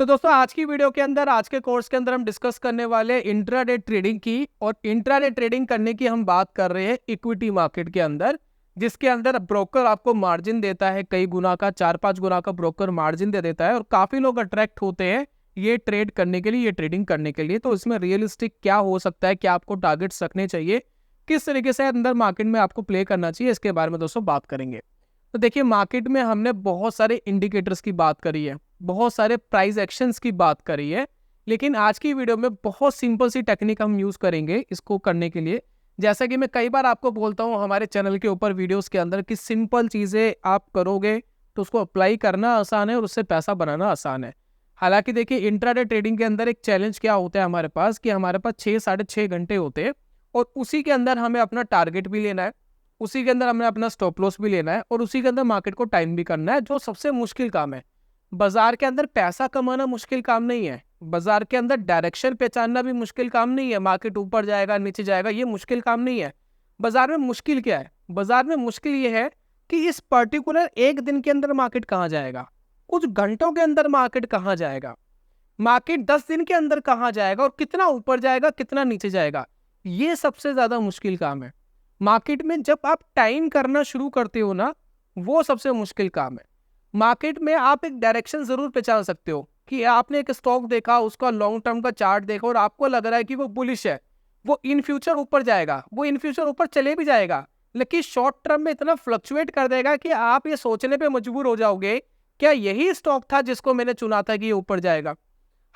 तो दोस्तों आज की वीडियो के अंदर, आज के कोर्स के अंदर हम डिस्कस करने वाले इंट्राडे ट्रेडिंग की। और इंट्राडे ट्रेडिंग करने की हम बात कर रहे हैं इक्विटी मार्केट के अंदर, जिसके अंदर ब्रोकर आपको मार्जिन देता है कई गुना का, 4-5 गुना का ब्रोकर मार्जिन दे देता है। और काफी लोग अट्रैक्ट होते हैं ये ट्रेड करने के लिए, ये ट्रेडिंग करने के लिए। तो इसमें रियलिस्टिक क्या हो सकता है, क्या आपको टारगेट्स रखने चाहिए, किस तरीके से अंदर मार्केट में आपको प्ले करना चाहिए, इसके बारे में दोस्तों बात करेंगे। तो देखिए, मार्केट में हमने बहुत सारे इंडिकेटर्स की बात करी है, बहुत सारे प्राइस एक्शंस की बात करी है, लेकिन आज की वीडियो में बहुत सिंपल सी टेक्निक हम यूज करेंगे इसको करने के लिए। जैसा कि मैं कई बार आपको बोलता हूं हमारे चैनल के ऊपर वीडियोस के अंदर कि सिंपल चीजें आप करोगे तो उसको अप्लाई करना आसान है और उससे पैसा बनाना आसान है। हालांकि देखिए, इंट्राडे ट्रेडिंग के अंदर एक चैलेंज क्या होता है हमारे पास कि हमारे पास 6-6.5 घंटे होते हैं और उसी के अंदर हमें अपना टारगेट भी लेना है, उसी के अंदर हमें अपना स्टॉप लॉस भी लेना है और उसी के अंदर मार्केट को टाइम भी करना है, जो सबसे मुश्किल काम है। बाजार के अंदर पैसा कमाना मुश्किल काम नहीं है, बाजार के अंदर डायरेक्शन पहचानना भी मुश्किल काम नहीं है। मार्केट ऊपर जाएगा नीचे जाएगा ये मुश्किल काम नहीं है। बाजार में मुश्किल क्या है? बाजार में मुश्किल ये है कि इस पर्टिकुलर एक दिन के अंदर मार्केट कहाँ जाएगा, कुछ घंटों के अंदर मार्केट कहाँ जाएगा, मार्केट 10 दिन के अंदर कहाँ जाएगा और कितना ऊपर जाएगा कितना नीचे जाएगा, ये सबसे ज्यादा मुश्किल काम है। मार्केट में जब आप टाइम करना शुरू करते हो ना, वो सबसे मुश्किल काम है। मार्केट में आप एक डायरेक्शन जरूर पहचान सकते हो कि आपने एक स्टॉक देखा, उसका लॉन्ग टर्म का चार्ट देखा और आपको लग रहा है कि वो बुलिश है, वो इन फ्यूचर ऊपर जाएगा, वो इन फ्यूचर ऊपर चले भी जाएगा, लेकिन शॉर्ट टर्म में इतना फ्लक्चुएट कर देगा कि आप ये सोचने पे मजबूर हो जाओगे क्या यही स्टॉक था जिसको मैंने चुना था कि ये ऊपर जाएगा।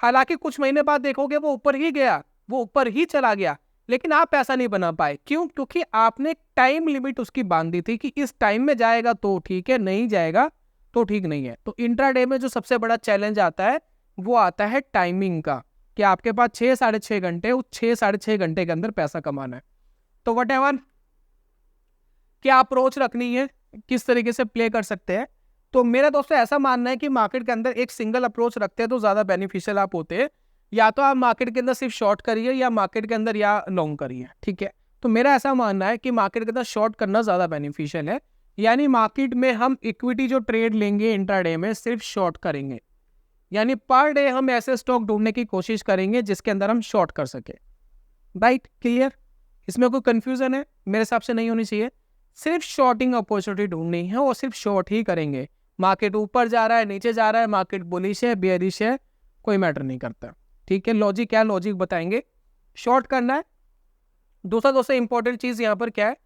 हालांकि कुछ महीने बाद देखोगे वो ऊपर ही गया, वो ऊपर ही चला गया, लेकिन आप पैसा नहीं बना पाए। क्यों? क्योंकि आपने टाइम लिमिट उसकी बांधी थी कि इस टाइम में जाएगा तो ठीक है, नहीं जाएगा तो ठीक नहीं है। तो इंट्राडे में जो सबसे बड़ा चैलेंज आता है वो आता है टाइमिंग का, कि आपके पास 6-6.5 घंटे, उस 6-6.5 घंटे के अंदर पैसा कमाना है। तो व्हाटएवर क्या अप्रोच रखनी है, किस तरीके से प्ले कर सकते हैं, तो मेरा दोस्तों ऐसा मानना है कि मार्केट के अंदर एक सिंगल अप्रोच रखते हैं तो ज्यादा बेनिफिशियल आप होते हैं। या तो आप मार्केट के अंदर सिर्फ शॉर्ट करिए या मार्केट के अंदर या लॉन्ग करिए, ठीक है। तो मेरा ऐसा मानना है कि मार्केट के अंदर शॉर्ट करना ज्यादा बेनिफिशियल है। यानी मार्केट में हम इक्विटी जो ट्रेड लेंगे इंट्राडे में सिर्फ शॉर्ट करेंगे, यानी पर डे हम ऐसे स्टॉक ढूंढने की कोशिश करेंगे जिसके अंदर हम शॉर्ट कर सके। Right, clear? इसमें कोई कंफ्यूजन है? मेरे हिसाब से नहीं होनी चाहिए। सिर्फ शॉर्टिंग अपॉर्चुनिटी ढूंढनी है और सिर्फ शॉर्ट ही करेंगे। मार्केट ऊपर जा रहा है, नीचे जा रहा है, मार्केट बुलिश है, बेयरिश है, कोई मैटर नहीं करता, ठीक है। लॉजिक क्या है, लॉजिक बताएंगे। शॉर्ट करना है। दूसरा दोस्तों इंपॉर्टेंट चीज यहाँ पर क्या है,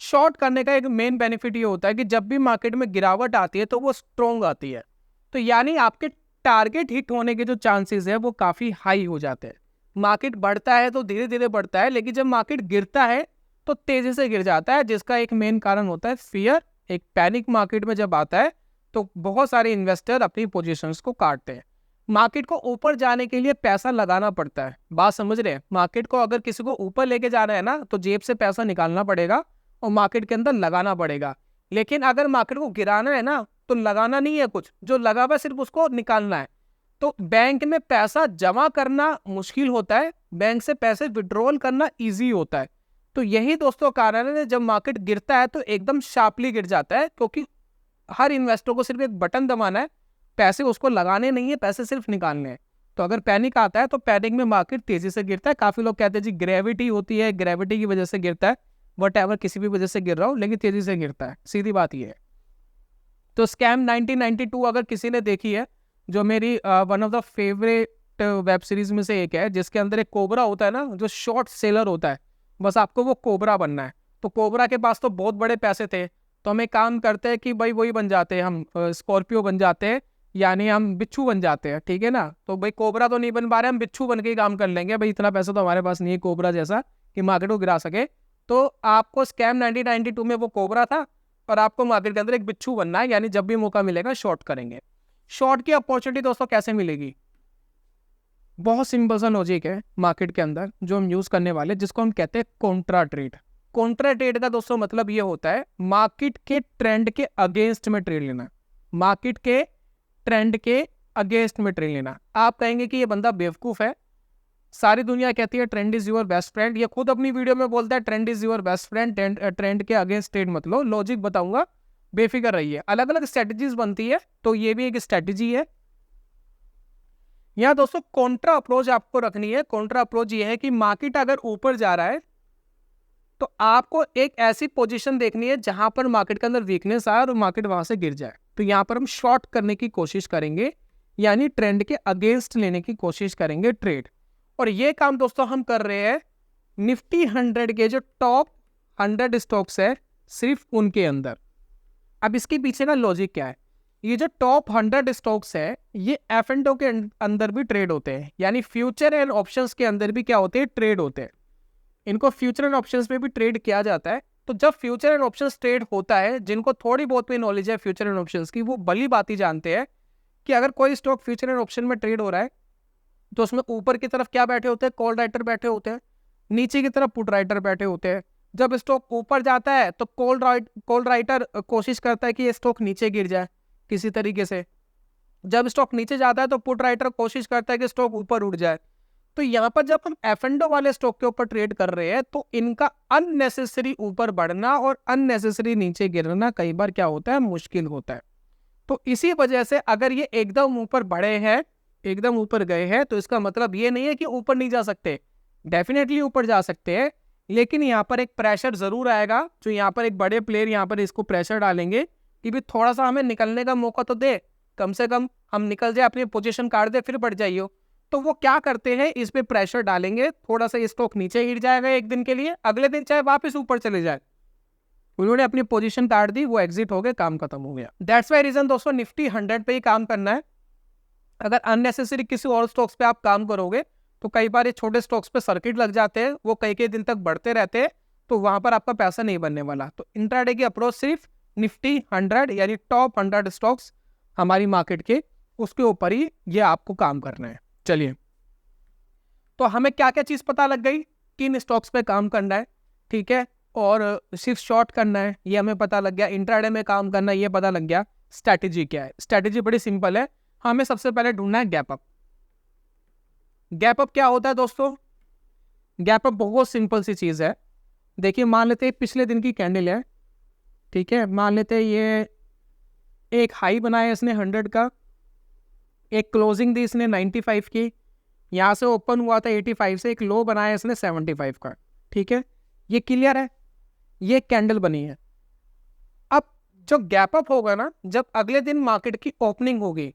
शॉर्ट करने का एक मेन बेनिफिट ये होता है कि जब भी मार्केट में गिरावट आती है तो वो स्ट्रॉन्ग आती है, तो यानी आपके टारगेट हिट होने के जो चांसेस है वो काफी हाई हो जाते हैं। मार्केट बढ़ता है तो धीरे धीरे बढ़ता है, लेकिन जब मार्केट गिरता है तो तेजी से गिर जाता है, जिसका एक मेन कारण होता है फियर। एक पैनिक मार्केट में जब आता है तो बहुत सारे इन्वेस्टर अपनी पोजीशंस को काटते हैं। मार्केट को ऊपर जाने के लिए पैसा लगाना पड़ता है, बात समझ रहे हैं? मार्केट को अगर किसी को ऊपर लेके जाना है ना तो जेब से पैसा निकालना पड़ेगा और मार्केट के अंदर लगाना पड़ेगा। लेकिन अगर मार्केट को गिराना है ना तो लगाना नहीं है कुछ, जो लगा हुआ सिर्फ उसको निकालना है। तो बैंक में पैसा जमा करना मुश्किल होता है, बैंक से पैसे विड्रॉल करना इजी होता है। तो यही दोस्तों कारण है जब मार्केट गिरता है तो एकदम शार्पली गिर जाता है, क्योंकि हर इन्वेस्टर को सिर्फ एक बटन दबाना है, पैसे उसको लगाने नहीं है, पैसे सिर्फ निकालने हैं। तो अगर पैनिक आता है तो पैनिक में मार्केट तेजी से गिरता है। काफी लोग कहते हैं जी ग्रेविटी होती है, ग्रेविटी की वजह से गिरता है। व्हाटएवर, किसी भी वजह से गिर रहा हो लेकिन तेजी से गिरता है, सीधी बात ये है। तो स्कैम 1992 अगर किसी ने देखी है, जो मेरी one of the favourite web series में से एक है, जिसके अंदर एक कोबरा होता है ना, जो शॉर्ट सेलर होता है, बस आपको वो कोबरा बनना है। तो कोबरा के पास तो बहुत बड़े पैसे थे, तो हम एक काम करते हैं कि भाई वही बन जाते हैं, हम स्कॉर्पियो बन जाते हैं, यानी हम बिच्छू बन जाते हैं, ठीक है ना। तो भाई कोबरा तो नहीं बन पा रहे, हम बिच्छू बन के ही काम कर लेंगे। भाई इतना पैसा तो हमारे पास नहीं है कोबरा जैसा कि मार्केट को गिरा सके। तो आपको स्कैम 1992 में वो कोबरा था और आपको मार्केट के अंदर एक बिच्छू बनना है, यानी जब भी मौका मिलेगा शॉर्ट करेंगे। शॉर्ट की अपॉर्चुनिटी दोस्तों कैसे मिलेगी? बहुत सिंपल सा लॉजिक है मार्केट के अंदर जो हम यूज करने वाले, जिसको हम कहते हैं कॉन्ट्रा ट्रेड। कॉन्ट्रा ट्रेड का दोस्तों मतलब ये होता है मार्केट के ट्रेंड के अगेंस्ट में ट्रेड लेना। मार्केट के ट्रेंड के अगेंस्ट में ट्रेड लेना। आप कहेंगे कि ये बंदा बेवकूफ है, सारी दुनिया कहती है trend is your best friend, ये खुद अपनी वीडियो में बोलता है trend is your best friend, trend के अगेंस्ट ट्रेड मत लो। लॉजिक बताऊंगा, बेफिक्र रहिए। अलग अलग स्ट्रेटजीज बनती है, तो ये भी एक स्ट्रेटजी है। यहाँ दोस्तों कॉन्ट्रा अप्रोच आपको रखनी है। कॉन्ट्रा अप्रोच ये है कि मार्केट अगर ऊपर जा रहा है तो आपको एक ऐसी पोजीशन देखनी है जहां पर मार्केट के अंदर वीकनेस आए और मार्केट वहां से गिर जाए। तो यहाँ पर हम शॉर्ट करने की कोशिश करेंगे, यानी ट्रेंड के अगेंस्ट लेने की कोशिश करेंगे ट्रेड। और ये काम दोस्तों हम कर रहे हैं निफ्टी 100 के जो टॉप 100 स्टॉक्स है सिर्फ उनके अंदर। अब इसके पीछे का लॉजिक क्या है, ये जो टॉप 100 स्टॉक्स है ये F&O के अंदर भी ट्रेड होते हैं, यानी फ्यूचर एंड ऑप्शंस के अंदर भी क्या होते हैं, ट्रेड होते हैं। इनको फ्यूचर एंड ऑप्शंस में भी ट्रेड किया जाता है। तो जब फ्यूचर एंड ऑप्शंस ट्रेड होता है, जिनको थोड़ी बहुत भी नॉलेज है फ्यूचर एंड ऑप्शंस की, वो भली बात ही जानते हैं कि अगर कोई स्टॉक फ्यूचर एंड ऑप्शन में ट्रेड हो रहा है तो उसमें ऊपर की तरफ क्या बैठे होते हैं, कॉल राइटर बैठे होते हैं, नीचे की तरफ पुट राइटर बैठे होते हैं। जब स्टॉक ऊपर जाता है तो कॉल राइटर कोशिश करता है कि ये स्टॉक नीचे गिर जाए किसी तरीके से। जब स्टॉक नीचे जाता है तो पुट राइटर कोशिश करता है कि स्टॉक ऊपर उठ जाए। तो यहाँ पर जब हम F&O वाले स्टॉक के ऊपर ट्रेड कर रहे हैं तो इनका अननेसेसरी ऊपर बढ़ना और अननेसेसरी नीचे गिरना कई बार क्या होता है, मुश्किल होता है। तो इसी वजह से अगर ये एकदम ऊपर बढ़े हैं, एकदम ऊपर गए हैं, तो इसका मतलब ये नहीं है कि ऊपर नहीं जा सकते, डेफिनेटली ऊपर जा सकते हैं। लेकिन यहाँ पर एक प्रेशर जरूर आएगा, जो यहाँ पर एक बड़े प्लेयर यहाँ पर इसको प्रेशर डालेंगे कि भी थोड़ा सा हमें निकलने का मौका तो दे, कम से कम हम निकल जाए, अपनी पोजीशन काट दे, फिर बढ़ जाइए। तो वो क्या करते हैं, इस पे प्रेशर डालेंगे, थोड़ा सा स्टॉक नीचे गिर जाएगा एक दिन के लिए, अगले दिन चाहे वापस ऊपर चले जाए। उन्होंने अपनी पोजीशन काट दी, वो एग्जिट हो गए, काम खत्म हो गया। दैट्स वाई रीजन दोस्तों निफ्टी 100 पे ही काम करना है। अगर अननेसेसरी किसी और स्टॉक्स पे आप काम करोगे तो कई बार ये छोटे स्टॉक्स पे सर्किट लग जाते हैं, वो कई दिन तक बढ़ते रहते हैं, तो वहां पर आपका पैसा नहीं बनने वाला। तो इंट्राडे की अप्रोच सिर्फ निफ्टी 100 यानी टॉप 100 स्टॉक्स हमारी मार्केट के, उसके ऊपर ही ये आपको काम करना है। चलिए, तो हमें क्या क्या चीज पता लग गई, किन स्टॉक्स पे काम करना है, ठीक है, और सिर्फ शॉर्ट करना है ये हमें पता लग गया, इंट्राडे में काम करना है ये पता लग गया। स्ट्रैटेजी क्या है, स्ट्रैटेजी बड़ी सिंपल है, हमें सबसे पहले ढूंढना है गैप अप। गैप अप क्या होता है दोस्तों, गैप अप बहुत सिंपल सी चीज है। देखिए, मान लेते हैं पिछले दिन की कैंडल है, ठीक है, मान लेते हैं ये एक हाई बनाया इसने 100 का, एक क्लोजिंग दी इसने 95 की, यहाँ से ओपन हुआ था 85 से, एक लो बनाया इसने 75 का, ठीक है, ये क्लियर है, ये कैंडल बनी है। अब जो गैप अप होगा ना, जब अगले दिन मार्केट की ओपनिंग होगी,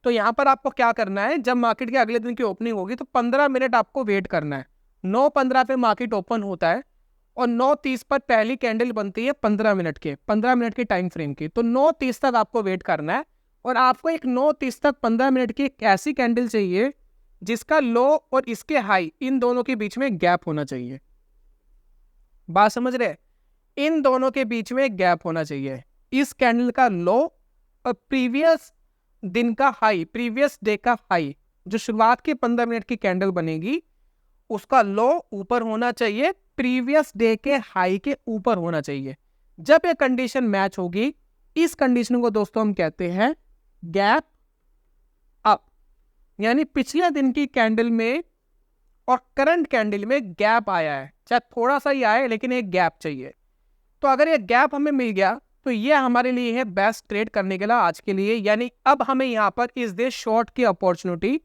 तो यहाँ पर आपको क्या करना है, जब मार्केट के अगले दिन की ओपनिंग होगी तो 15 मिनट आपको वेट करना है। 9:15 पे मार्केट ओपन होता है और 9:30 पर पहली कैंडल बनती है 15 मिनट के टाइम फ्रेम की। तो 9:30 तक आपको वेट करना है और आपको एक 9:30 तक 15 मिनट की एक ऐसी कैंडल चाहिए जिसका लो और इसके हाई इन दोनों के बीच में गैप होना चाहिए। बात समझ रहे, इन दोनों के बीच में गैप होना चाहिए। इस कैंडल का लो और प्रीवियस दिन का हाई, प्रीवियस डे का हाई, जो शुरुआत की 15 मिनट की कैंडल बनेगी उसका लो ऊपर होना चाहिए, प्रीवियस डे के हाई के ऊपर होना चाहिए। जब ये कंडीशन मैच होगी, इस कंडीशन को दोस्तों हम कहते हैं गैप अप, यानी पिछले दिन की कैंडल में और करंट कैंडल में गैप आया है, चाहे थोड़ा सा ही आए लेकिन एक गैप चाहिए। तो अगर ये गैप हमें मिल गया तो ये हमारे लिए है बेस्ट ट्रेड करने के लिए आज के लिए। यानी अब हमें यहाँ पर इस दे शॉर्ट की अपॉर्चुनिटी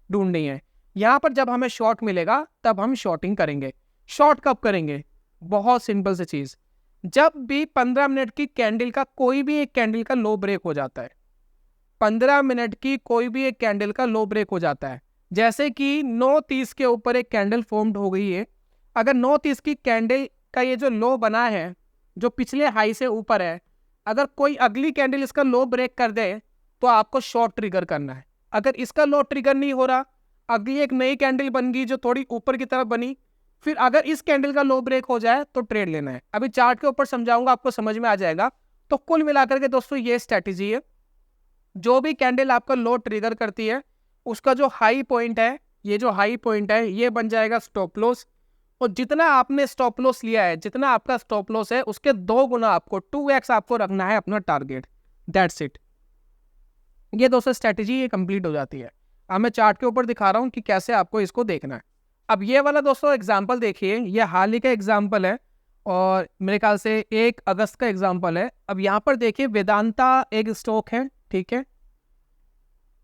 ढूंढनी है। यहाँ पर जब हमें शॉर्ट मिलेगा तब हम शॉर्टिंग करेंगे। शॉर्ट कब करेंगे, बहुत सिंपल सी चीज, जब भी 15 मिनट की कैंडल का कोई भी एक कैंडल का लो ब्रेक हो जाता है, 15 मिनट की कोई भी एक कैंडल का लो ब्रेक हो जाता है, जैसे कि 9:30 के ऊपर एक कैंडल फॉर्म्ड हो गई है, अगर 9:30 की कैंडल का ये जो लो बना है जो पिछले हाई से ऊपर है, अगर कोई अगली कैंडल इसका लो ब्रेक कर दे तो आपको शॉर्ट ट्रिगर करना है। अगर इसका लो ट्रिगर नहीं हो रहा, अगली एक नई कैंडल बन गई जो थोड़ी ऊपर की तरफ बनी, फिर अगर इस कैंडल का लो ब्रेक हो जाए तो ट्रेड लेना है। अभी चार्ट के ऊपर समझाऊंगा, आपको समझ में आ जाएगा। तो कुल मिलाकर के दोस्तों ये स्ट्रैटेजी है, जो भी कैंडल आपका लो ट्रिगर करती है उसका जो हाई पॉइंट है, ये जो हाई पॉइंट है ये बन जाएगा स्टॉप लॉस, और जितना आपने स्टॉप लॉस लिया है, जितना आपका स्टॉप लॉस है उसके 2 गुना आपको 2x आपको रखना है अपना टारगेट। That's it. ये दोस्तों स्ट्रैटेजी ये कंप्लीट हो जाती है। अब मैं चार्ट के ऊपर दिखा रहा हूँ कि कैसे आपको इसको देखना है। अब ये वाला दोस्तों एग्जाम्पल देखिए, ये हाल ही का एग्जाम्पल है और मेरे ख्याल से 1 अगस्त का एग्जाम्पल है। अब यहाँ पर देखिए वेदांता एक स्टॉक है, ठीक है,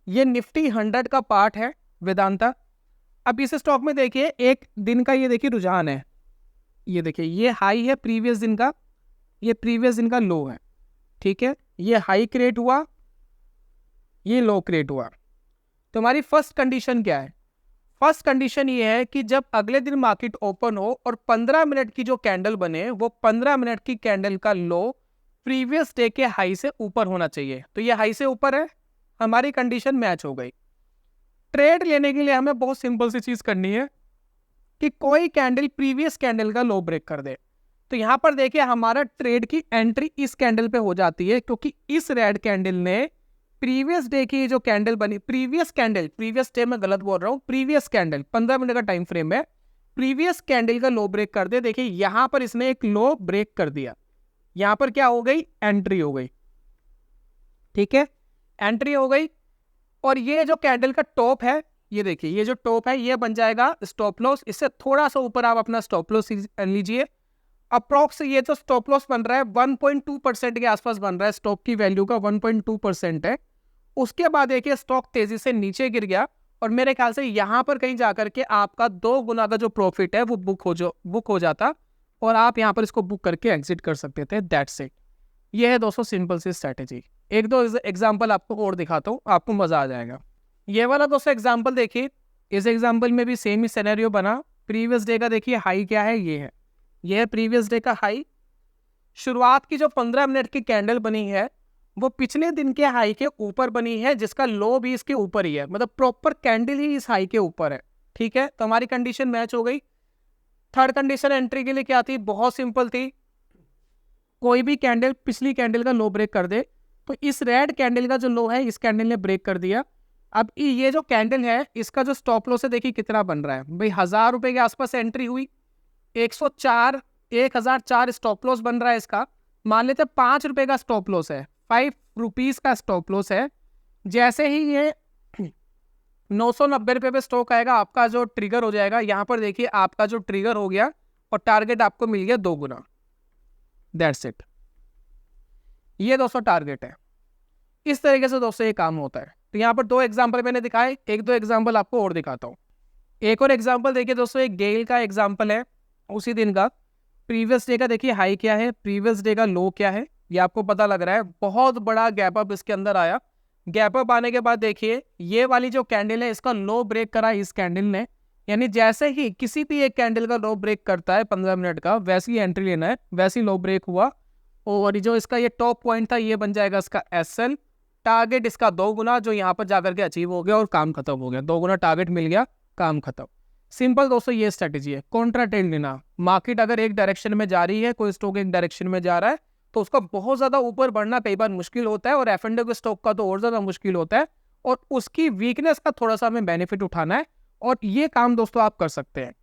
ये निफ्टी 100 का पार्ट है। वेदांता। अब इस स्टॉक में देखिए एक दिन का ये देखिए रुझान है, ये देखिए ये हाई है प्रीवियस दिन का, ये प्रीवियस दिन का लो है, ठीक है, ये हाई क्रिएट हुआ, ये लो क्रिएट हुआ। तो हमारी फर्स्ट कंडीशन क्या है? फर्स्ट कंडीशन ये है कि जब अगले दिन मार्केट ओपन हो और 15 मिनट की जो कैंडल बने वो 15 मिनट की कैंडल का लो प्रीवियस डे के हाई से ऊपर होना चाहिए। तो ये हाई से ऊपर है, हमारी कंडीशन मैच हो गई। ट्रेड लेने के लिए हमें बहुत सिंपल सी चीज करनी है कि कोई कैंडल प्रीवियस कैंडल का लो ब्रेक कर दे। तो यहां पर देखिए हमारा ट्रेड की एंट्री इस कैंडल पे हो जाती है, क्योंकि इस रेड कैंडल ने प्रीवियस डे की जो कैंडल बनी, प्रीवियस डे में गलत बोल रहा हूं, प्रीवियस कैंडल 15 मिनट का टाइम फ्रेम है, प्रीवियस कैंडल का लो ब्रेक कर दे। देखिए यहां पर इसने एक लो ब्रेक कर दिया, यहां पर क्या हो गई? एंट्री हो गई, ठीक है, एंट्री हो गई। और ये जो कैंडल का टॉप है, ये देखिए ये जो टॉप है ये बन जाएगा स्टॉप लॉस। इससे थोड़ा सा ऊपर आप अपना स्टॉप लॉस लीजिए। अप्रॉक्स ये जो स्टॉप लॉस बन रहा है 1.2% के आसपास बन रहा है, स्टॉक की वैल्यू का 1.2% है। उसके बाद देखिए स्टॉक तेजी से नीचे गिर गया और मेरे ख्याल से यहां पर कहीं जाकर के आपका 2 गुना का जो प्रॉफिट है वो बुक हो जाता और आप यहां पर इसको बुक करके एग्जिट कर सकते थे। That's it. ये है दोस्तों सिंपल सी स्ट्रेटेजी। एक दो एग्जांपल आपको और दिखाता हूँ, आपको मजा आ जाएगा। ये वाला दोस्तों एग्जांपल देखिए, इस एग्जांपल में भी सेम ही सिनेरियो बना। प्रीवियस डे का देखिए हाई क्या है, ये है प्रीवियस डे का हाई। शुरुआत की जो 15 मिनट की कैंडल बनी है वो पिछले दिन के हाई के ऊपर बनी है, जिसका लो भी इसके ऊपर ही है, मतलब प्रॉपर कैंडल ही इस हाई के ऊपर है, ठीक है। तो हमारी कंडीशन मैच हो गई। थर्ड कंडीशन एंट्री के लिए क्या थी? बहुत सिंपल थी, कोई भी कैंडल पिछली कैंडल का लो ब्रेक कर दे। तो इस रेड कैंडल का जो लो है इस कैंडल ने ब्रेक कर दिया। अब ये जो कैंडल है इसका जो स्टॉप लॉस है देखिए कितना बन रहा है भाई, 1000 रुपए के आसपास एंट्री हुई, 1004 स्टॉप लॉस बन रहा है इसका। मान लेते 5 रुपए का स्टॉप लॉस है, 5 रुपीज का स्टॉप लॉस है। जैसे ही ये 990 रुपए पे स्टॉक आएगा आपका जो ट्रिगर हो जाएगा, यहाँ पर देखिए आपका जो ट्रिगर हो गया और टारगेट आपको मिल गया 2 गुना। That's it. ये दोस्तों टारगेट है। इस तरीके से दोस्तों ये काम होता है। तो यहाँ पर 2 एग्जांपल मैंने दिखाए, एक 2 एग्जांपल आपको और दिखाता हूँ। एक और एग्जांपल देखिए दोस्तों, एक गेल का एग्जांपल है उसी दिन का। प्रीवियस डे का देखिए हाई क्या है, प्रीवियस डे का लो क्या है, ये आपको पता लग रहा है। बहुत बड़ा गैप अप इसके अंदर आया। गैप अप आने के बाद देखिए ये वाली जो कैंडल है इसका लो ब्रेक करा इस कैंडल ने, यानी जैसे ही किसी भी एक कैंडल का लो ब्रेक करता है 15 मिनट का, वैसे ही एंट्री लेना है। वैसे ही लो ब्रेक हुआ और जो इसका ये टॉप पॉइंट था ये बन जाएगा इसका SL। टारगेट इसका 2 गुना जो यहाँ पर जाकर के अचीव हो गया और काम खत्म हो गया। 2 गुना टारगेट मिल गया, काम खत्म। सिंपल दोस्तों ये स्ट्रेटेजी है। कॉन्ट्रा ट्रेड लेना, मार्केट अगर एक डायरेक्शन में जा रही है, कोई स्टॉक एक डायरेक्शन में जा रहा है तो उसका बहुत ज्यादा ऊपर बढ़ना कई बार मुश्किल होता है, और F&O के स्टॉक का तो और ज्यादा मुश्किल होता है, और उसकी वीकनेस का थोड़ा सा हमें बेनिफिट उठाना है, और ये काम दोस्तों आप कर सकते हैं।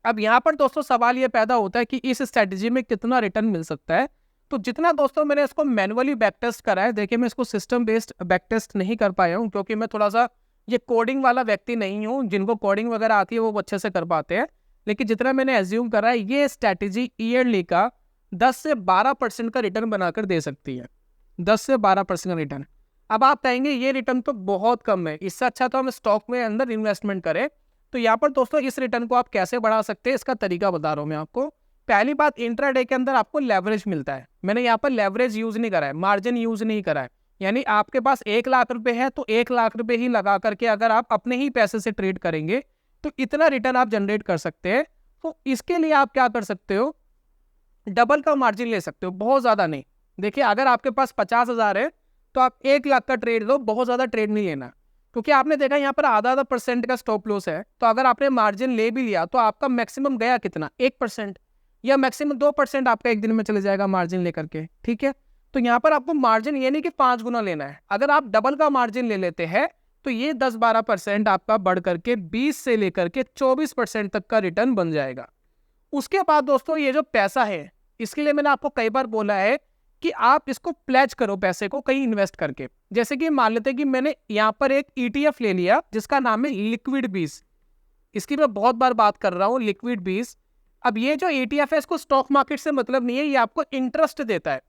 अब यहाँ पर दोस्तों सवाल ये पैदा होता है कि इस स्ट्रेटेजी में कितना रिटर्न मिल सकता है। तो जितना दोस्तों मैंने इसको मैनुअली बैक टेस्ट करा है, देखिए मैं इसको सिस्टम बेस्ड बैक टेस्ट नहीं कर पाया हूँ, क्योंकि मैं थोड़ा सा ये कोडिंग वाला व्यक्ति नहीं हूँ। जिनको कोडिंग वगैरह आती है वो अच्छे से कर पाते हैं, लेकिन जितना मैंने एज्यूम करा है ये स्ट्रैटेजी ईयरली का 10 से 12% का रिटर्न बनाकर दे सकती है। 10 से 12% का रिटर्न। अब आप कहेंगे ये रिटर्न तो बहुत कम है, इससे अच्छा तो हम स्टॉक में अंदर इन्वेस्टमेंट करें। तो यहाँ पर दोस्तों इस रिटर्न को आप कैसे बढ़ा सकते हैं, इसका तरीका बता रहा हूँ मैं आपको। पहली बात, इंट्राडे के अंदर आपको लेवरेज मिलता है। मैंने यहाँ पर लेवरेज यूज नहीं करा है, मार्जिन यूज नहीं करा है। यानी आपके पास 1 लाख रुपए है तो 1 लाख रुपए ही लगा करके अगर आप अपने ही पैसे से ट्रेड करेंगे तो इतना रिटर्न आप जनरेट कर सकते हैं। तो इसके लिए आप क्या कर सकते हो, डबल का मार्जिन ले सकते हो, बहुत ज्यादा नहीं। देखिए अगर आपके पास 50,000 है तो आप 1 लाख का ट्रेड लो, बहुत ज्यादा ट्रेड नहीं लेना, क्योंकि आपने देखा यहाँ पर आधा % का स्टॉप लॉस है। तो अगर आपने मार्जिन ले भी लिया तो आपका मैक्सिमम गया कितना, 1% या मैक्सिमम 2% आपका एक दिन में चले जाएगा मार्जिन लेकर के, ठीक है। तो यहाँ पर आपको मार्जिन ये नहीं कि 5 गुना लेना है, अगर आप डबल का मार्जिन ले लेते हैं तो ये 10-12% आपका बढ़ करके 20 से लेकर के 24% तक का रिटर्न बन जाएगा। उसके बाद दोस्तों ये जो पैसा है, इसके लिए मैंने आपको कई बार बोला है कि आप इसको प्लेज करो, पैसे को कहीं इन्वेस्ट करके। जैसे कि मान लेते हैं कि मैंने यहाँ पर एक ETF ले लिया जिसका नाम है लिक्विड 20। इसकी मैं बहुत बार बात कर रहा हूँ, लिक्विड 20। अब ये जो ETF है इसको स्टॉक मार्केट से मतलब नहीं है, ये आपको इंटरेस्ट देता है।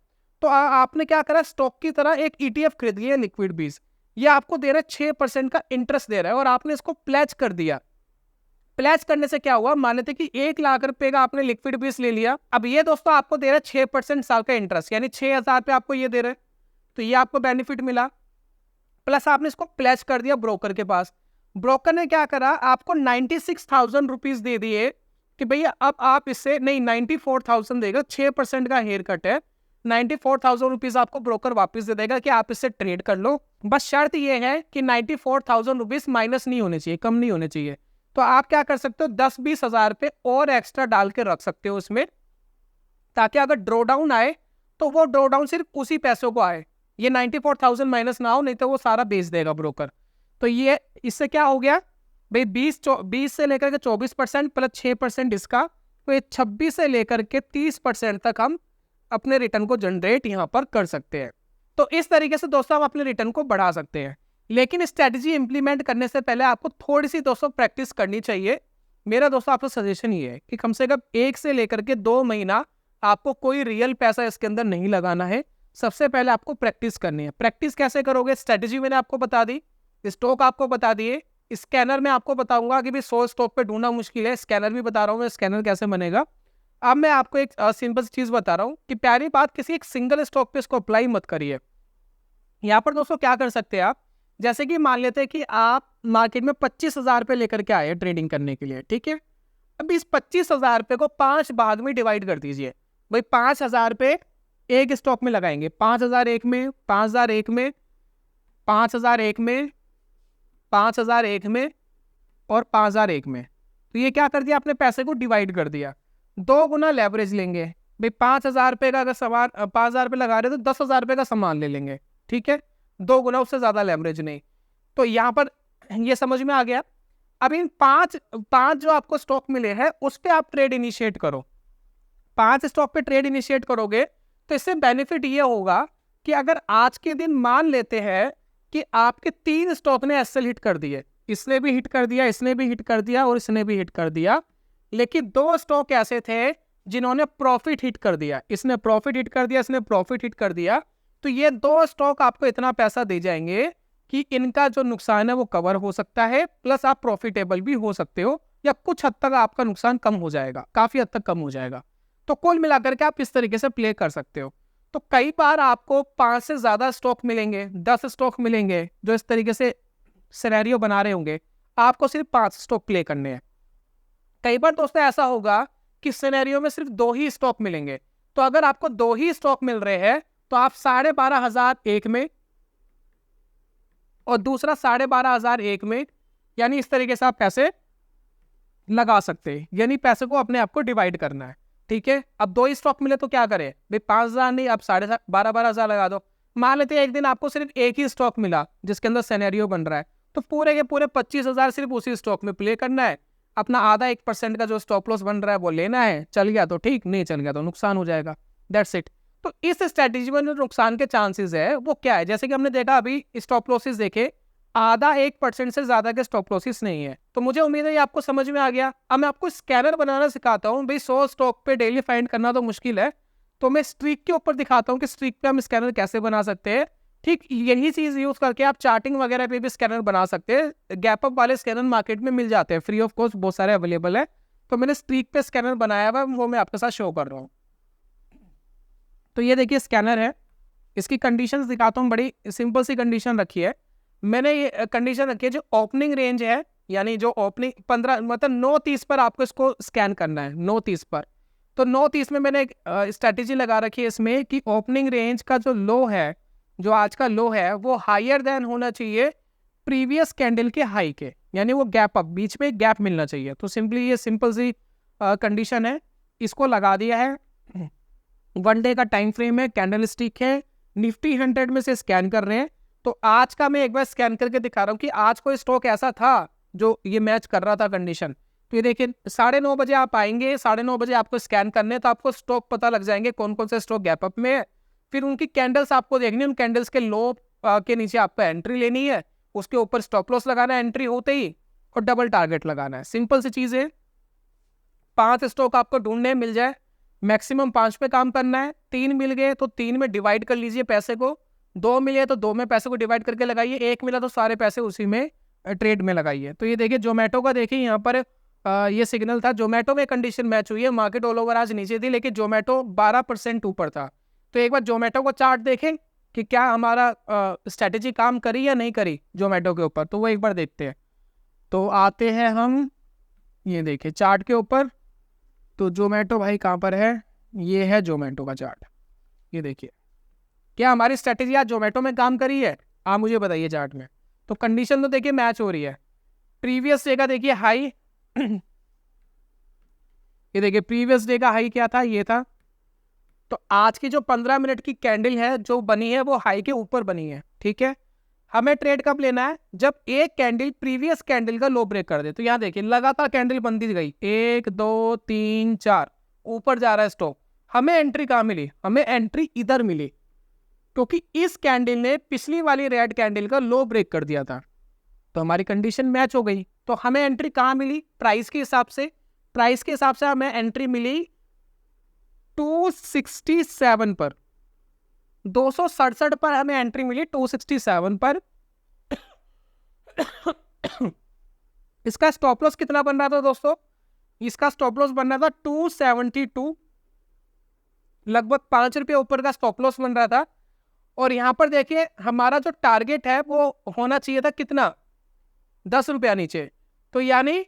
तो आपने क्या करा, स्टॉक की तरह एक ETF खरीद लिया लिक्विड 20। ये आपको दे रहा है 6% का इंटरेस्ट दे रहा है और आपने इसको प्लेज कर दिया। प्लेज करने से क्या हुआ, मान लेते कि 1 लाख रुपए का आपने लिक्विड बेस ले लिया। अब ये दोस्तों आपको दे रहा है 6% साल का इंटरेस्ट, यानी 6,000 पे आपको ये दे रहे हैं, तो ये आपको बेनिफिट मिला। प्लस आपने इसको प्लेज कर दिया ब्रोकर के पास। ब्रोकर ने क्या करा, आपको 96,000 रुपीज दे दिए कि भैया अब आप इससे नहीं 94,000 देगा, 6% का हेयर कट है, 94,000 रुपीज आपको ब्रोकर वापस दे देगा कि आप इससे ट्रेड कर लो। बस शर्त यह है कि 94,000 रुपीज माइनस नहीं होने चाहिए, कम नहीं होने चाहिए। तो आप क्या कर सकते हो, 10-20 हजार रुपए और एक्स्ट्रा डाल के रख सकते हो उसमें, ताकि अगर ड्रॉ डाउन आए तो वो ड्रॉ डाउन सिर्फ उसी पैसों को आए, ये 94,000 माइनस ना हो, नहीं तो वो सारा बेच देगा ब्रोकर। तो ये इससे क्या हो गया भाई, 20 से लेकर के 24% प्लस 6% इसका, तो ये 26 से लेकर के 30% तक हम अपने रिटर्न को जनरेट यहाँ पर कर सकते हैं। तो इस तरीके से दोस्तों हम अपने रिटर्न को बढ़ा सकते हैं। लेकिन स्ट्रेटजी इंप्लीमेंट करने से पहले आपको थोड़ी सी दोस्तों प्रैक्टिस करनी चाहिए। मेरा दोस्तों आपको सजेशन ये है कि कम से कम 1 से लेकर के 2 महीना आपको कोई रियल पैसा इसके अंदर नहीं लगाना है। सबसे पहले आपको प्रैक्टिस करनी है। प्रैक्टिस कैसे करोगे, स्ट्रेटजी मैंने आपको बता दी, स्टॉक आपको बता दिए, स्कैनर में आपको बताऊंगा कि भी 100 स्टॉक पे ढूंढना मुश्किल है, स्कैनर भी बता रहा हूँ मैं, स्कैनर कैसे बनेगा। अब मैं आपको एक सिंपल चीज बता रहा हूँ कि प्यारी बात, किसी एक सिंगल स्टॉक पे इसको अप्लाई मत करिए। यहाँ पर दोस्तों क्या कर सकते हैं आप, जैसे कि मान लेते हैं कि आप मार्केट में 25,000 रुपये लेकर के आए ट्रेडिंग करने के लिए, ठीक है। अब इस 25,000 रुपये को 5 भाग में डिवाइड कर दीजिए। भाई 5,000 रुपये एक स्टॉक में लगाएंगे, 5,000 एक में, 5,000 एक में, 5,000 एक में, 5,000 एक में और 5,000 एक में। तो ये क्या कर दिया, आपने पैसे को डिवाइड कर दिया। 2 गुना लेवरेज लेंगे। भाई 5,000 रुपये का अगर सामान 5,000 रुपये लगा रहे तो 10,000 रुपये का सामान ले लेंगे, ठीक है। 2 गुना, उससे ज्यादा लेवरेज नहीं। तो यहाँ पर ये समझ में आ गया। अब इन पांच जो आपको स्टॉक मिले हैं उस पर आप ट्रेड इनिशिएट करो। 5 स्टॉक पे ट्रेड इनिशिएट करोगे तो इससे बेनिफिट ये होगा कि अगर आज के दिन मान लेते हैं कि आपके 3 स्टॉक ने एसएल हिट कर दिए, इसने भी हिट कर दिया, इसने भी हिट कर दिया और इसने भी हिट कर दिया, लेकिन 2 स्टॉक ऐसे थे जिन्होंने प्रॉफिट हिट कर दिया, इसने प्रॉफिट हिट कर दिया, इसने प्रॉफिट हिट कर दिया। तो ये 2 स्टॉक आपको इतना पैसा दे जाएंगे कि इनका जो नुकसान है वो कवर हो सकता है, प्लस आप प्रॉफिटेबल भी हो सकते हो, या कुछ हद तक आपका नुकसान कम हो जाएगा, काफी हद तक कम हो जाएगा। तो कुल मिलाकर के आप इस तरीके से प्ले कर सकते हो। तो कई बार आपको 5 से ज्यादा स्टॉक मिलेंगे, 10 स्टॉक मिलेंगे जो इस तरीके से सिनेरियो बना रहे होंगे, आपको सिर्फ 5 स्टॉक प्ले करने हैं। कई बार दोस्तों ऐसा होगा कि सिनेरियो में सिर्फ 2 ही स्टॉक मिलेंगे, तो अगर आपको 2 ही स्टॉक मिल रहे हैं तो आप 12,500 एक में और दूसरा 12,500 एक में, यानी इस तरीके से आप पैसे लगा सकते हैं, यानी पैसे को अपने आप को डिवाइड करना है, ठीक है। अब 2 ही स्टॉक मिले तो क्या करें भाई, 5,000 नहीं, आप 12,500 लगा दो। मान लेते हैं एक दिन आपको सिर्फ एक ही स्टॉक मिला जिसके अंदर सिनेरियो बन रहा है, तो पूरे के पूरे 25,000 सिर्फ उसी स्टॉक में प्ले करना है। अपना आधा 1% का जो स्टॉप लॉस बन रहा है वो लेना है, चल गया तो ठीक, नहीं चल गया तो नुकसान हो जाएगा, दैट्स इट। तो इस स्ट्रैटेजी में जो नुकसान के चांसेस है वो क्या है, जैसे कि हमने देखा अभी स्टॉप लॉसेस देखे, आधा 1% से ज्यादा के स्टॉप लॉसेस नहीं है। तो मुझे उम्मीद है ये आपको समझ में आ गया। अब मैं आपको स्कैनर बनाना सिखाता हूँ। भाई 100 स्टॉक पे डेली फाइंड करना तो मुश्किल है, तो मैं स्ट्रीक के ऊपर दिखाता हूँ कि स्ट्रीक पे हम स्कैनर कैसे बना सकते हैं। ठीक यही चीज यूज करके आप चार्टिंग वगैरह पे भी स्कैनर बना सकते हैं। गैप अप वाले स्कैनर मार्केट में मिल जाते हैं, फ्री ऑफ कॉस्ट बहुत सारे अवेलेबल है। तो मैंने स्ट्रीक पे स्कैनर बनाया हुआ, वो मैं आपके साथ शो कर रहा हूँ। तो ये देखिए स्कैनर है, इसकी कंडीशंस दिखाता हूँ। बड़ी सिंपल सी कंडीशन रखी है मैंने, ये कंडीशन रखी है जो ओपनिंग रेंज है, यानी जो ओपनिंग 15 मतलब 9:30 पर आपको इसको स्कैन करना है, 9:30 पर। तो 9:30 में मैंने एक स्ट्रैटेजी लगा रखी है इसमें कि ओपनिंग रेंज का जो लो है, जो आज का लो है, वो हायर देन होना चाहिए प्रीवियस कैंडल के हाई के, यानी वो गैप अप, बीच में गैप मिलना चाहिए। तो सिंपली ये सिंपल सी कंडीशन है, इसको लगा दिया है। 1 डे का टाइम फ्रेम है, कैंडल स्टिक है, निफ्टी 100 में से स्कैन कर रहे हैं। तो आज का मैं एक बार स्कैन करके दिखा रहा हूँ कि आज कोई स्टॉक ऐसा था जो ये मैच कर रहा था कंडीशन। तो ये देखिए 9:30 बजे आप आएंगे, 9:30 बजे आपको स्कैन करने, तो आपको स्टॉक पता लग जाएंगे कौन कौन से स्टॉक गैप अप में है। फिर उनकी कैंडल्स आपको देखनी है, उन कैंडल्स के लो के नीचे आपको एंट्री लेनी है, उसके ऊपर स्टॉप लॉस लगाना है एंट्री होते ही, और डबल टारगेट लगाना है। सिंपल सी चीज है। 5 स्टॉक आपको ढूंढने मिल जाए, मैक्सिमम 5 पे काम करना है। 3 मिल गए तो 3 में डिवाइड कर लीजिए पैसे को, 2 मिले तो 2 में पैसे को डिवाइड करके लगाइए, 1 मिला तो सारे पैसे उसी में ट्रेड में लगाइए। तो ये देखिए जोमेटो का, देखिए यहाँ पर ये सिग्नल था, जोमेटो में कंडीशन मैच हुई है। मार्केट ऑल ओवर आज नीचे थी लेकिन जोमेटो 12% ऊपर था। तो एक बार जोमेटो को चार्ट देखें कि क्या हमारा स्ट्रैटेजी काम करी या नहीं करी जोमेटो के ऊपर, तो वो एक बार देखते हैं। तो आते हैं हम, ये देखिए चार्ट के ऊपर, तो जोमेटो भाई कहाँ पर है, ये है जोमेटो का चार्ट। ये देखिए क्या हमारी स्ट्रैटेजी आज जोमेटो में काम करी है, आप मुझे बताइए चार्ट में। तो कंडीशन तो देखिए मैच हो रही है। प्रीवियस डे का देखिए हाई ये देखिए प्रीवियस डे का हाई क्या था, ये था। तो आज की जो 15 मिनट की कैंडल है जो बनी है वो हाई के ऊपर बनी है, ठीक है। हमें ट्रेड कब लेना है, जब एक कैंडल प्रीवियस कैंडल का लो ब्रेक कर दे। तो यहाँ देखिए लगातार कैंडल बनती गई, 1 2 3 4 ऊपर जा रहा है स्टॉक। हमें एंट्री कहाँ मिली, हमें एंट्री इधर मिली क्योंकि इस कैंडल ने पिछली वाली रेड कैंडल का लो ब्रेक कर दिया था। तो हमारी कंडीशन मैच हो गई। तो हमें एंट्री कहाँ मिली, प्राइस के हिसाब से, प्राइस के हिसाब से हमें एंट्री मिली 267 पर, 267 पर हमें एंट्री मिली, 267 पर। इसका स्टॉप लॉस कितना बन रहा था दोस्तों, इसका स्टॉप लॉस बन रहा था 272, लगभग 5 रुपये ऊपर का स्टॉप लॉस बन रहा था। और यहां पर देखिए हमारा जो टारगेट है वो होना चाहिए था कितना, 10 रुपया नीचे। तो यानी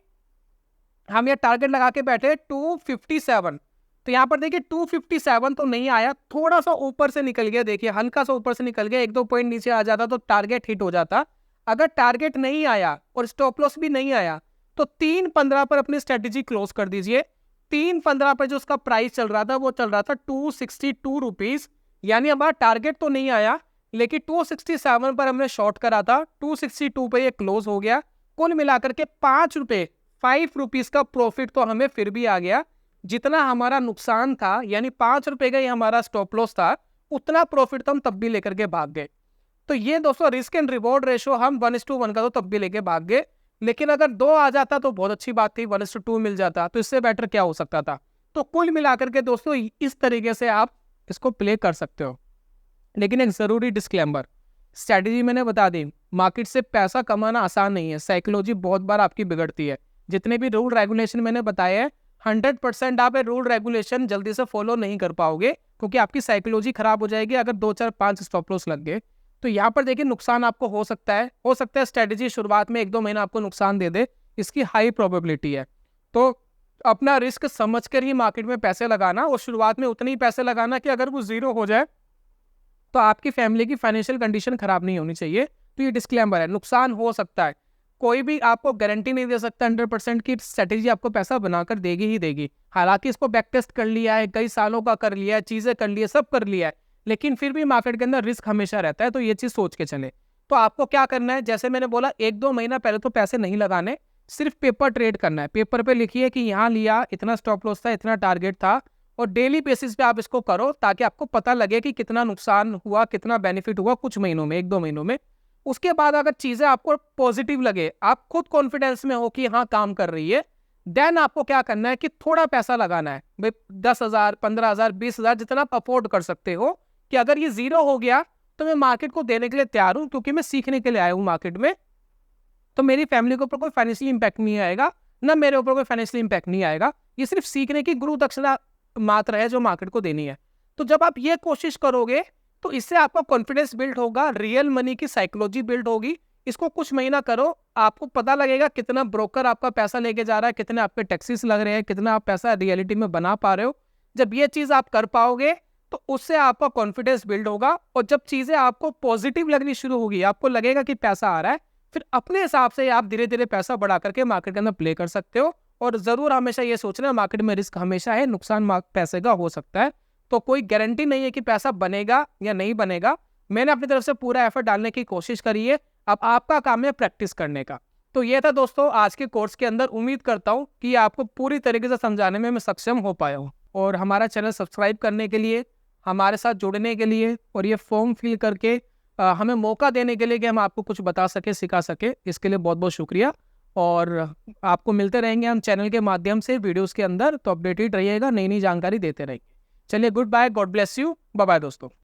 हम ये टारगेट लगा के बैठे 257। तो यहाँ पर देखिए 257 तो नहीं आया, थोड़ा सा ऊपर से निकल गया, देखिए हल्का सा ऊपर से निकल गया, 1-2 पॉइंट नीचे आ जाता तो टारगेट हिट हो जाता। अगर टारगेट नहीं आया और स्टॉप लॉस भी नहीं आया तो 3.15 पर अपनी स्ट्रेटेजी क्लोज कर दीजिए। 3.15 पर जो उसका प्राइस चल रहा था वो चल रहा था 262 रुपीज, यानी हमारा टारगेट तो नहीं आया लेकिन 267 पर हमने शॉर्ट करा था, 262 पर ये क्लोज हो गया। कुल मिलाकर के 5 रुपीज का प्रॉफिट तो हमें फिर भी आ गया। जितना हमारा नुकसान था यानी 5 रुपए का ही हमारा स्टॉप लॉस था, उतना प्रॉफिट तो हम तब भी लेकर के भाग गए। तो ये दोस्तों रिस्क एंड रिवॉर्ड रेशो हम 1:1 का तो तब भी लेके भाग गए, लेकिन अगर 2 आ जाता तो बहुत अच्छी बात थी, 1:2 मिल जाता तो इससे बेटर क्या हो सकता था। तो कुल मिलाकर के दोस्तों इस तरीके से आप इसको प्ले कर सकते हो। लेकिन एक जरूरी डिस्क्लेमर, स्ट्रैटेजी मैंने बता दी, मार्केट से पैसा कमाना आसान नहीं है, साइकोलॉजी बहुत बार आपकी बिगड़ती है। जितने भी रूल रेगुलेशन मैंने बताए हैं 100% आप रूल रेगुलेशन जल्दी से फॉलो नहीं कर पाओगे क्योंकि आपकी साइकोलॉजी खराब हो जाएगी अगर 2 4 5 स्टॉप लॉस लग गए। तो यहाँ पर देखिए नुकसान आपको हो सकता है स्ट्रेटेजी शुरुआत में 1-2 महीना आपको नुकसान दे दे, इसकी हाई प्रोबेबिलिटी है। तो अपना रिस्क समझकर ही मार्केट में पैसे लगाना और शुरुआत में उतने ही पैसे लगाना कि अगर वो जीरो हो जाए तो आपकी फैमिली की फाइनेंशियल कंडीशन खराब नहीं होनी चाहिए। तो ये डिस्क्लेमर है, नुकसान हो सकता है, कोई भी आपको गारंटी नहीं दे सकता 100% की स्ट्रेटेजी आपको पैसा बनाकर देगी ही देगी। हालांकि इसको बैक टेस्ट कर लिया है, कई सालों का कर लिया है, चीजें कर ली है, सब कर लिया है, लेकिन फिर भी मार्केट के अंदर रिस्क हमेशा रहता है। तो ये चीज सोच के चले। तो आपको क्या करना है, जैसे मैंने बोला 1-2 महीना पहले तो पैसे नहीं लगाने, सिर्फ पेपर ट्रेड करना है। पेपर पे लिखिए कि यहाँ लिया, इतना स्टॉप लॉस था, इतना टारगेट था, और डेली बेसिस पे आप इसको करो ताकि आपको पता लगे कि कितना नुकसान हुआ, कितना बेनिफिट हुआ कुछ महीनों में, 1-2 महीनों में। उसके बाद अगर चीजें आपको पॉजिटिव लगे, आप खुद कॉन्फिडेंस में हो कि हाँ काम कर रही है, देन आपको क्या करना है कि थोड़ा पैसा लगाना है भाई, 10,000 15,000 20,000 जितना आप अफोर्ड कर सकते हो, कि अगर ये जीरो हो गया तो मैं मार्केट को देने के लिए तैयार हूं क्योंकि मैं सीखने के लिए आया हूं मार्केट में। तो मेरी फैमिली के ऊपर कोई फाइनेंशियल इंपैक्ट नहीं आएगा, ना मेरे ऊपर कोई फाइनेंशियल इंपैक्ट नहीं आएगा, ये सिर्फ सीखने की गुरु दक्षिणा मात्र है जो मार्केट को देनी है। तो जब आप ये कोशिश करोगे तो इससे आपका कॉन्फिडेंस बिल्ड होगा, रियल मनी की साइकोलॉजी बिल्ड होगी। इसको कुछ महीना करो, आपको पता लगेगा कितना ब्रोकर आपका पैसा लेके जा रहा है, कितने आपके टैक्सेस लग रहे हैं, कितना आप पैसा रियलिटी में बना पा रहे हो। जब ये चीज आप कर पाओगे तो उससे आपका कॉन्फिडेंस बिल्ड होगा, और जब चीजें आपको पॉजिटिव लगनी शुरू होगी, आपको लगेगा कि पैसा आ रहा है, फिर अपने हिसाब से आप धीरे धीरे पैसा बढ़ा करके मार्केट के अंदर प्ले कर सकते हो। और जरूर हमेशा ये सोचना, मार्केट में रिस्क हमेशा है, नुकसान पैसे का हो सकता है, तो कोई गारंटी नहीं है कि पैसा बनेगा या नहीं बनेगा। मैंने अपनी तरफ से पूरा एफर्ट डालने की कोशिश करी है, अब आपका काम है प्रैक्टिस करने का। तो ये था दोस्तों आज के कोर्स के अंदर। उम्मीद करता हूँ कि आपको पूरी तरीके से समझाने में मैं सक्षम हो पाया हूँ। और हमारा चैनल सब्सक्राइब करने के लिए, हमारे साथ जुड़ने के लिए, और ये फॉर्म फिल करके हमें मौका देने के लिए कि हम आपको कुछ बता सके, सिखा सके, इसके लिए बहुत बहुत शुक्रिया। और आपको मिलते रहेंगे हम चैनल के माध्यम से वीडियोस के अंदर, तो अपडेटेड रहिएगा, नई नई जानकारी देते रहेंगे। चलिए, good bye, God bless you, bye bye दोस्तों।